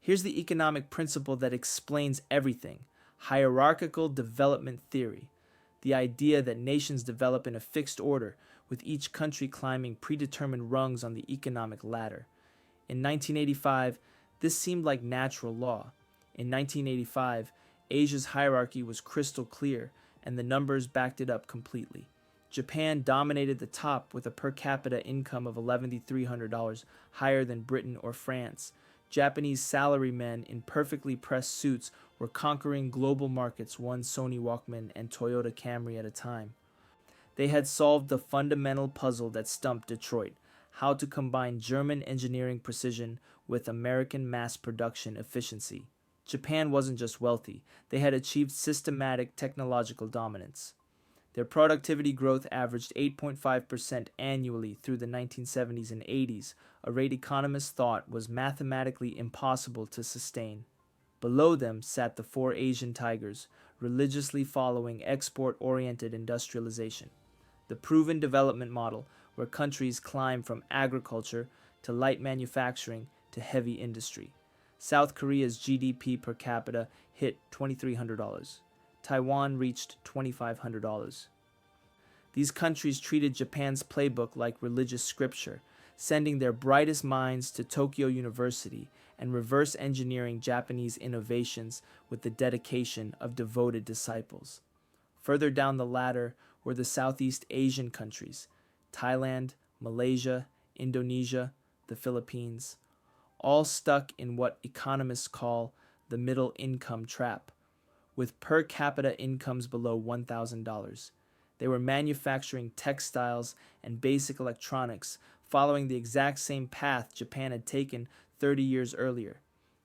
Here's the economic principle that explains everything: hierarchical development theory. The idea that nations develop in a fixed order, with each country climbing predetermined rungs on the economic ladder. In 1985, this seemed like natural law. In 1985, Asia's hierarchy was crystal clear, and the numbers backed it up completely. Japan dominated the top with a per capita income of $1,130, higher than Britain or France. Japanese salarymen in perfectly pressed suits were conquering global markets one Sony Walkman and Toyota Camry at a time. They had solved the fundamental puzzle that stumped Detroit: how to combine German engineering precision with American mass production efficiency. Japan wasn't just wealthy, they had achieved systematic technological dominance. Their productivity growth averaged 8.5% annually through the 1970s and 80s, a rate economists thought was mathematically impossible to sustain. Below them sat the four Asian tigers, religiously following export-oriented industrialization, the proven development model where countries climb from agriculture to light manufacturing to heavy industry. South Korea's GDP per capita hit $2,300. Taiwan reached $2,500. These countries treated Japan's playbook like religious scripture, sending their brightest minds to Tokyo University and reverse engineering Japanese innovations with the dedication of devoted disciples. Further down the ladder were the Southeast Asian countries: Thailand, Malaysia, Indonesia, the Philippines, all stuck in what economists call the middle income trap, with per capita incomes below $1,000. They were manufacturing textiles and basic electronics, following the exact same path Japan had taken 30 years earlier.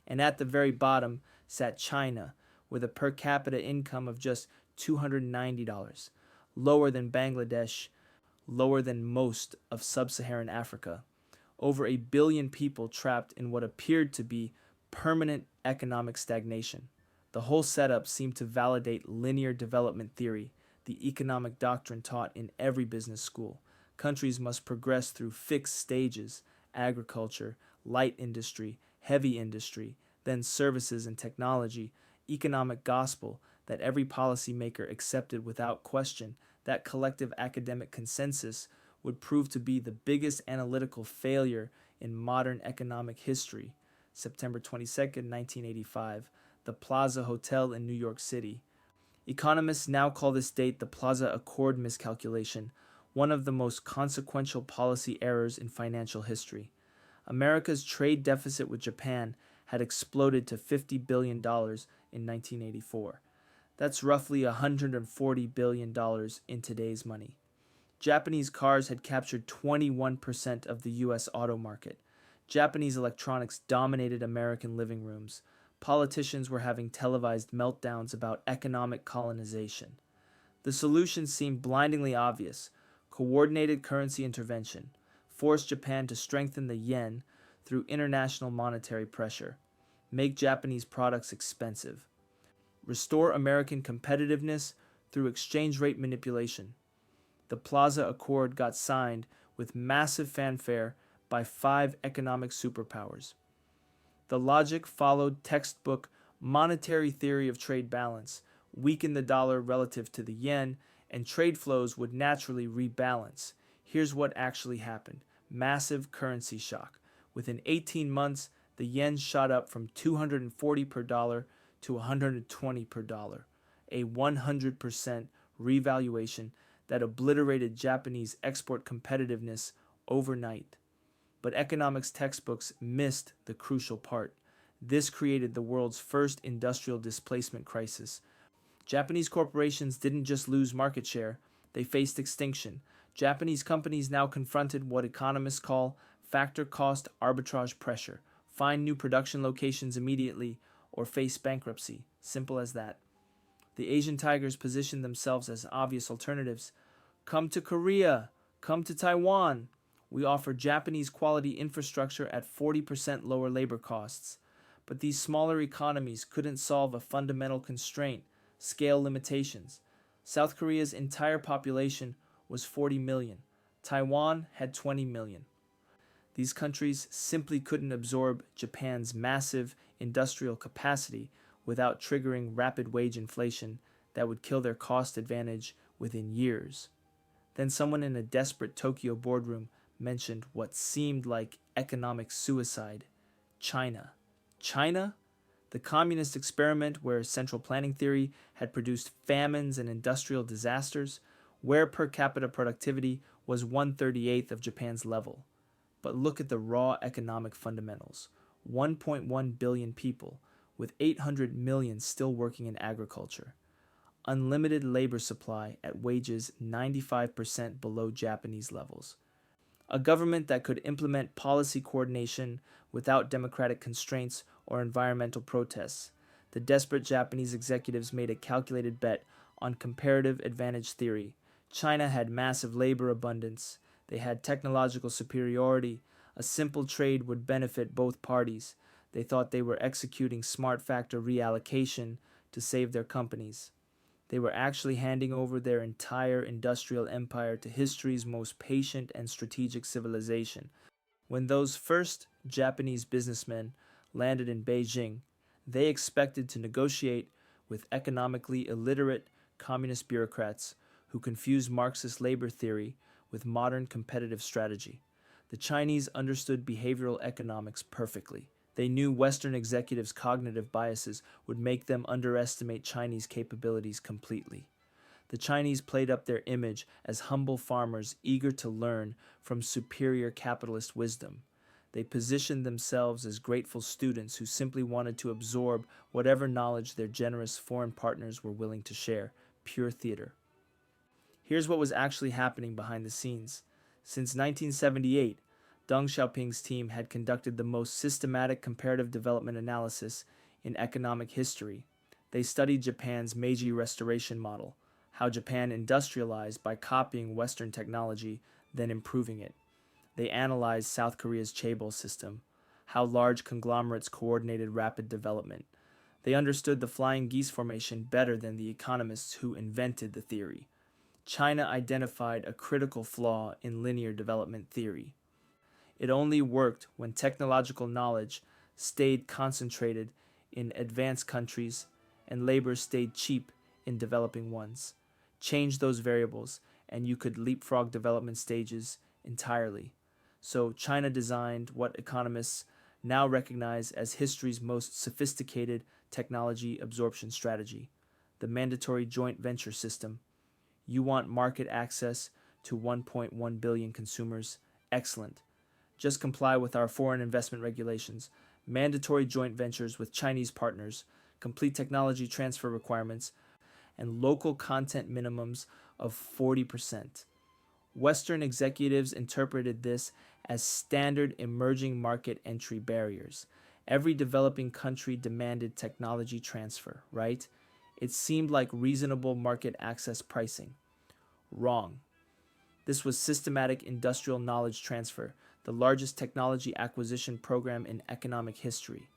And at the very bottom sat China, with a per capita income of just $290, lower than Bangladesh, lower than most of sub-Saharan Africa. Over 1 billion people trapped in what appeared to be permanent economic stagnation. The whole setup seemed to validate linear development theory, the economic doctrine taught in every business school. Countries must progress through fixed stages: agriculture, light industry, heavy industry, then services and technology, economic gospel that every policymaker accepted without question. That collective academic consensus would prove to be the biggest analytical failure in modern economic history. September 22, 1985, the Plaza Hotel in New York City. Economists now call this date the Plaza Accord miscalculation, one of the most consequential policy errors in financial history. America's trade deficit with Japan had exploded to $50 billion in 1984. That's roughly $140 billion in today's money. Japanese cars had captured 21% of the U.S. auto market. Japanese electronics dominated American living rooms. Politicians were having televised meltdowns about economic colonization. The solution seemed blindingly obvious: coordinated currency intervention. Force Japan to strengthen the yen through international monetary pressure. Make Japanese products expensive. Restore American competitiveness through exchange rate manipulation. The Plaza Accord got signed with massive fanfare by 5 economic superpowers. The logic followed textbook monetary theory of trade balance: weaken the dollar relative to the yen, and trade flows would naturally rebalance. Here's what actually happened: massive currency shock. Within 18 months, the yen shot up from 240 per dollar to 120 per dollar, a 100% revaluation that obliterated Japanese export competitiveness overnight. But economics textbooks missed the crucial part. This created the world's first industrial displacement crisis. Japanese corporations didn't just lose market share, they faced extinction. Japanese companies now confronted what economists call factor cost arbitrage pressure: find new production locations immediately or face bankruptcy. Simple as that. The Asian tigers positioned themselves as obvious alternatives. Come to Korea, come to Taiwan. We offer Japanese quality infrastructure at 40% lower labor costs. But these smaller economies couldn't solve a fundamental constraint: scale limitations. South Korea's entire population was 40 million. Taiwan had 20 million. These countries simply couldn't absorb Japan's massive industrial capacity without triggering rapid wage inflation that would kill their cost advantage within years. Then someone in a desperate Tokyo boardroom mentioned what seemed like economic suicide: China. China? The communist experiment where central planning theory had produced famines and industrial disasters, where per capita productivity was 1/38 of Japan's level. But look at the raw economic fundamentals: 1.1 billion people, with 800 million still working in agriculture. Unlimited labor supply at wages 95% below Japanese levels. A government that could implement policy coordination without democratic constraints or environmental protests. The desperate Japanese executives made a calculated bet on comparative advantage theory. China had massive labor abundance. They had technological superiority. A simple trade would benefit both parties. They thought they were executing smart factor reallocation to save their companies. They were actually handing over their entire industrial empire to history's most patient and strategic civilization. When those first Japanese businessmen landed in Beijing, they expected to negotiate with economically illiterate communist bureaucrats who confused Marxist labor theory with modern competitive strategy. The Chinese understood behavioral economics perfectly. They knew Western executives' cognitive biases would make them underestimate Chinese capabilities completely. The Chinese played up their image as humble farmers eager to learn from superior capitalist wisdom. They positioned themselves as grateful students who simply wanted to absorb whatever knowledge their generous foreign partners were willing to share. Pure theater. Here's what was actually happening behind the scenes. Since 1978, Deng Xiaoping's team had conducted the most systematic comparative development analysis in economic history. They studied Japan's Meiji Restoration model, how Japan industrialized by copying Western technology, then improving it. They analyzed South Korea's chaebol system, how large conglomerates coordinated rapid development. They understood the flying geese formation better than the economists who invented the theory. China identified a critical flaw in linear development theory. It only worked when technological knowledge stayed concentrated in advanced countries and labor stayed cheap in developing ones. Change those variables, and you could leapfrog development stages entirely. So China designed what economists now recognize as history's most sophisticated technology absorption strategy: the mandatory joint venture system. You want market access to 1.1 billion consumers? Excellent. Just comply with our foreign investment regulations, mandatory joint ventures with Chinese partners, complete technology transfer requirements, and local content minimums of 40%. Western executives interpreted this as standard emerging market entry barriers. Every developing country demanded technology transfer, right? It seemed like reasonable market access pricing. Wrong. This was systematic industrial knowledge transfer, the largest technology acquisition program in economic history.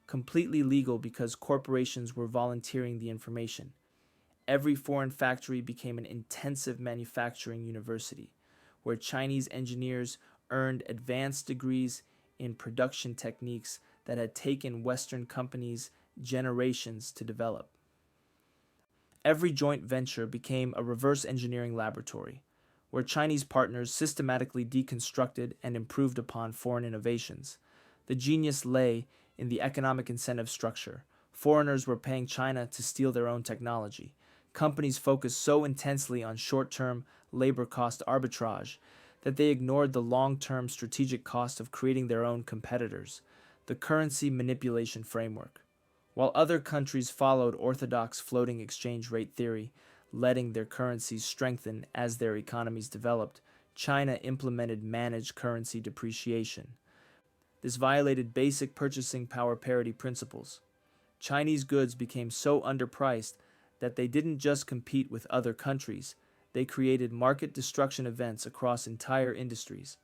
Completely legal because corporations were volunteering the information. Every foreign factory became an intensive manufacturing university, where Chinese engineers earned advanced degrees in production techniques that had taken Western companies generations to develop. Every joint venture became a reverse engineering laboratory, where Chinese partners systematically deconstructed and improved upon foreign innovations. The genius lay in the economic incentive structure. Foreigners were paying China to steal their own technology. Companies focused so intensely on short-term labor cost arbitrage that they ignored the long-term strategic cost of creating their own competitors, the currency manipulation framework. While other countries followed orthodox floating exchange rate theory, letting their currencies strengthen as their economies developed, China implemented managed currency depreciation. This violated basic purchasing power parity principles. Chinese goods became so underpriced that they didn't just compete with other countries, they created market destruction events across entire industries.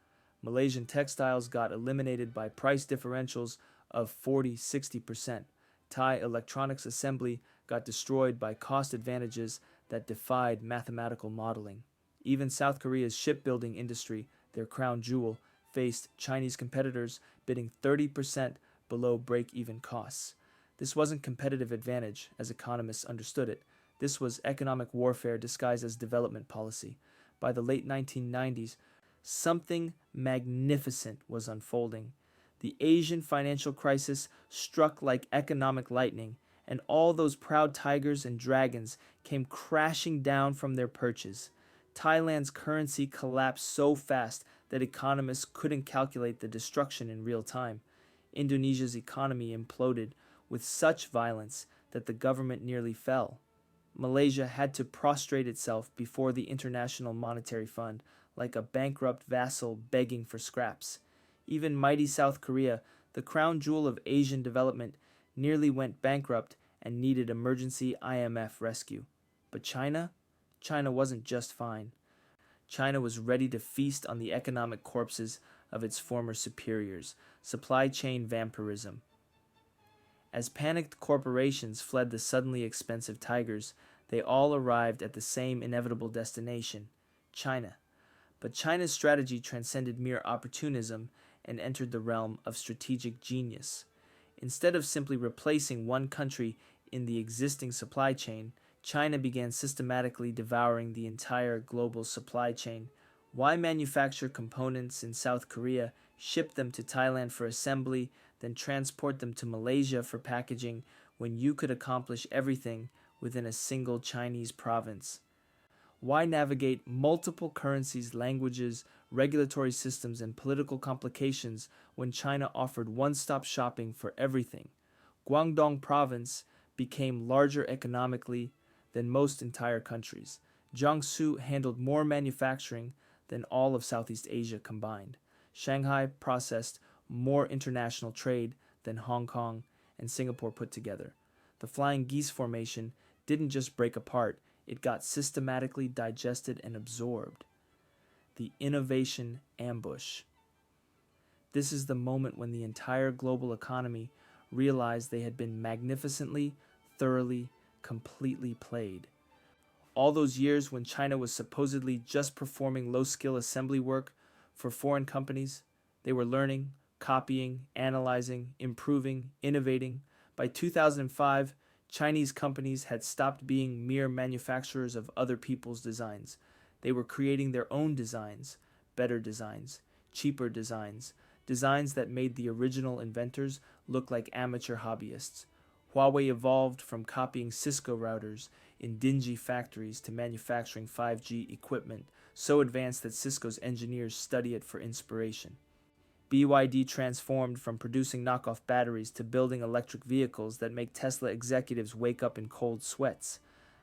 Malaysian textiles got eliminated by price differentials of 40-60%. Thai electronics assembly got destroyed by cost advantages that defied mathematical modeling. Even South Korea's shipbuilding industry, their crown jewel, faced Chinese competitors bidding 30% below break-even costs. This wasn't competitive advantage, as economists understood it. This was economic warfare disguised as development policy. By the late 1990s, something magnificent was unfolding. The Asian financial crisis struck like economic lightning, and all those proud tigers and dragons came crashing down from their perches. Thailand's currency collapsed so fast that economists couldn't calculate the destruction in real time. Indonesia's economy imploded with such violence that the government nearly fell. Malaysia had to prostrate itself before the International Monetary Fund like a bankrupt vassal begging for scraps. Even mighty South Korea, the crown jewel of Asian development, nearly went bankrupt and needed emergency IMF rescue. But China? China wasn't just fine. China was ready to feast on the economic corpses of its former superiors, supply chain vampirism. As panicked corporations fled the suddenly expensive tigers, they all arrived at the same inevitable destination, China. But China's strategy transcended mere opportunism and entered the realm of strategic genius. Instead of simply replacing one country in the existing supply chain, China began systematically devouring the entire global supply chain. Why manufacture components in South Korea, ship them to Thailand for assembly, then transport them to Malaysia for packaging when you could accomplish everything within a single Chinese province? Why navigate multiple currencies, languages, regulatory systems, and political complications when China offered one-stop shopping for everything? Guangdong province became larger economically than most entire countries. Jiangsu handled more manufacturing than all of Southeast Asia combined. Shanghai processed more international trade than Hong Kong and Singapore put together. The Flying Geese Formation didn't just break apart, it got systematically digested and absorbed. The innovation ambush. This is the moment when the entire global economy realized they had been magnificently, thoroughly, completely played. All those years when China was supposedly just performing low-skill assembly work for foreign companies, they were learning, copying, analyzing, improving, innovating. By 2005, Chinese companies had stopped being mere manufacturers of other people's designs. They were creating their own designs, better designs, cheaper designs, designs that made the original inventors look like amateur hobbyists. Huawei evolved from copying Cisco routers in dingy factories to manufacturing 5G equipment so advanced that Cisco's engineers study it for inspiration. BYD transformed from producing knockoff batteries to building electric vehicles that make Tesla executives wake up in cold sweats.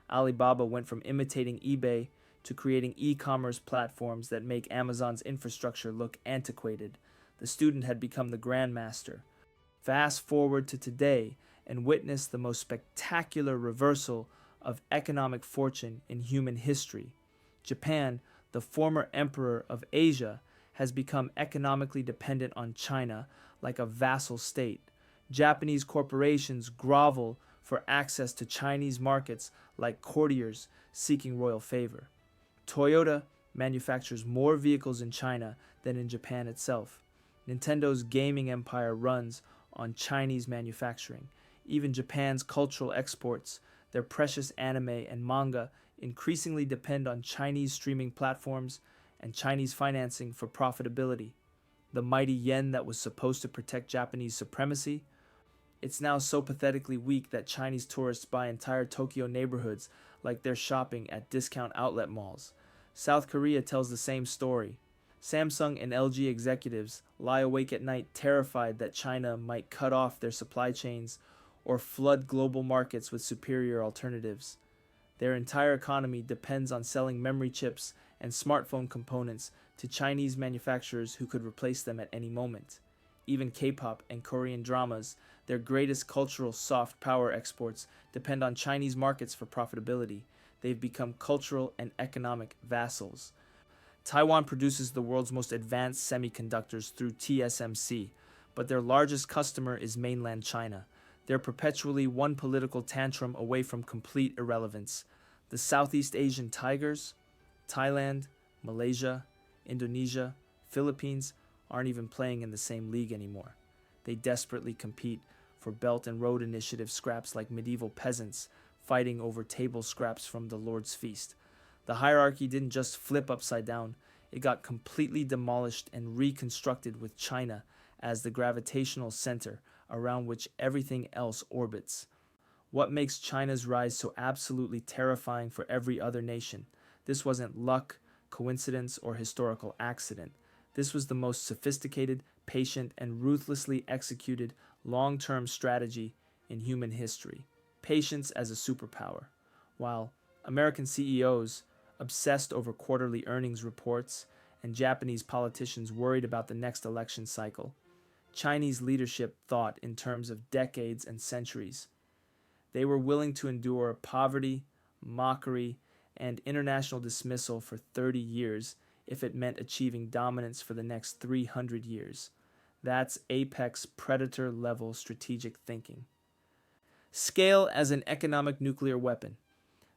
Alibaba went from imitating eBay to creating e-commerce platforms that make Amazon's infrastructure look antiquated. The student had become the grandmaster. Fast forward to today and witness the most spectacular reversal of economic fortune in human history. Japan, the former emperor of Asia, has become economically dependent on China like a vassal state. Japanese corporations grovel for access to Chinese markets like courtiers seeking royal favor. Toyota manufactures more vehicles in China than in Japan itself. Nintendo's gaming empire runs on Chinese manufacturing. Even Japan's cultural exports, their precious anime and manga, increasingly depend on Chinese streaming platforms and Chinese financing for profitability. The mighty yen that was supposed to protect Japanese supremacy, it's now so pathetically weak that Chinese tourists buy entire Tokyo neighborhoods like they're shopping at discount outlet malls. South Korea tells the same story. Samsung and LG executives lie awake at night terrified that China might cut off their supply chains or flood global markets with superior alternatives. Their entire economy depends on selling memory chips and smartphone components to Chinese manufacturers who could replace them at any moment. Even K-pop and Korean dramas, their greatest cultural soft power exports, depend on Chinese markets for profitability. They've become cultural and economic vassals. Taiwan produces the world's most advanced semiconductors through TSMC, but their largest customer is mainland China. They're perpetually one political tantrum away from complete irrelevance. The Southeast Asian tigers, Thailand, Malaysia, Indonesia, Philippines, aren't even playing in the same league anymore. they desperately compete for Belt and Road Initiative scraps like medieval peasants fighting over table scraps from the Lord's feast. The hierarchy didn't just flip upside down, it got completely demolished and reconstructed with China as the gravitational center around which everything else orbits. What makes China's rise so absolutely terrifying for every other nation? This wasn't luck, coincidence, or historical accident. This was the most sophisticated, patient, and ruthlessly executed long-term strategy in human history. Patience as a superpower. While American CEOs obsessed over quarterly earnings reports and Japanese politicians worried about the next election cycle, Chinese leadership thought in terms of decades and centuries. They were willing to endure poverty, mockery, and international dismissal for 30 years if it meant achieving dominance for the next 300 years. That's apex predator level strategic thinking. Scale as an economic nuclear weapon.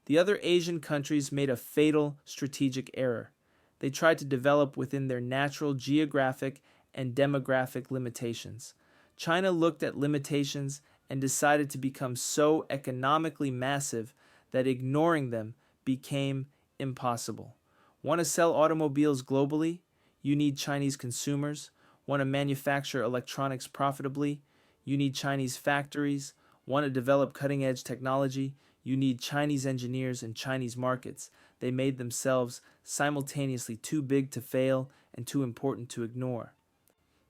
The other Asian countries made a fatal strategic error. They tried to develop within their natural geographic and demographic limitations. China looked at limitations and decided to become so economically massive that ignoring them became impossible. Want to sell automobiles globally? You need Chinese consumers. Want to manufacture electronics profitably? You need Chinese factories. Want to develop cutting-edge technology? You need Chinese engineers and Chinese markets. They made themselves simultaneously too big to fail and too important to ignore.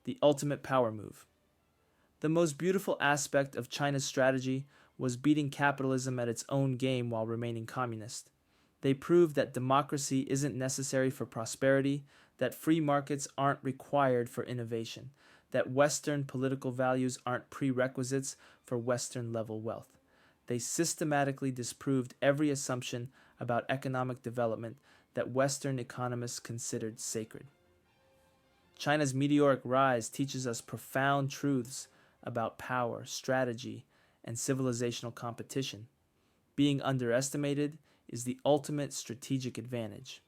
The ultimate power move. The most beautiful aspect of China's strategy was beating capitalism at its own game while remaining communist. They proved that democracy isn't necessary for prosperity, that free markets aren't required for innovation, that Western political values aren't prerequisites for Western-level wealth. They systematically disproved every assumption about economic development that Western economists considered sacred. China's meteoric rise teaches us profound truths about power, strategy, and civilizational competition. Being underestimated is the ultimate strategic advantage.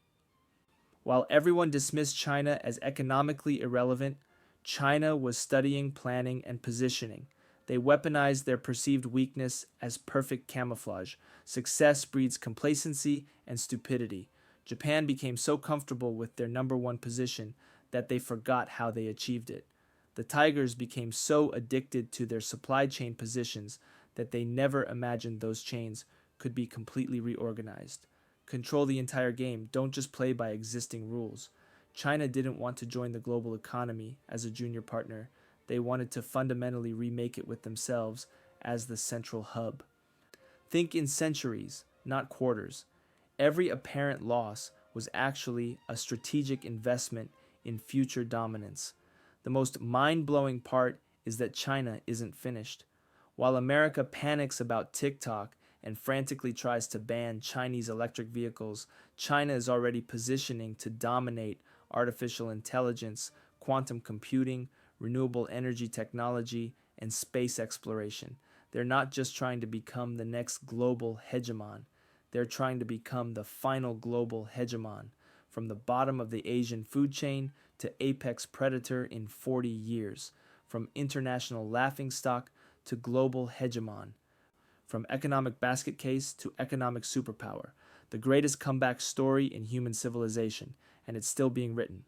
While everyone dismissed China as economically irrelevant, China was studying, planning, and positioning. They weaponized their perceived weakness as perfect camouflage. Success breeds complacency and stupidity. Japan became so comfortable with their number one position that they forgot how they achieved it. The Tigers became so addicted to their supply chain positions that they never imagined those chains could be completely reorganized. Control the entire game, don't just play by existing rules. China didn't want to join the global economy as a junior partner. They wanted to fundamentally remake it with themselves as the central hub. Think in centuries, not quarters. Every apparent loss was actually a strategic investment in future dominance. The most mind-blowing part is that China isn't finished. While America panics about TikTok and frantically tries to ban Chinese electric vehicles, China is already positioning to dominate artificial intelligence, quantum computing, renewable energy technology, and space exploration. They're not just trying to become the next global hegemon. They're trying to become the final global hegemon, from the bottom of the Asian food chain to apex predator in 40 years, from international laughingstock to global hegemon, from economic basket case to economic superpower, the greatest comeback story in human civilization, and it's still being written.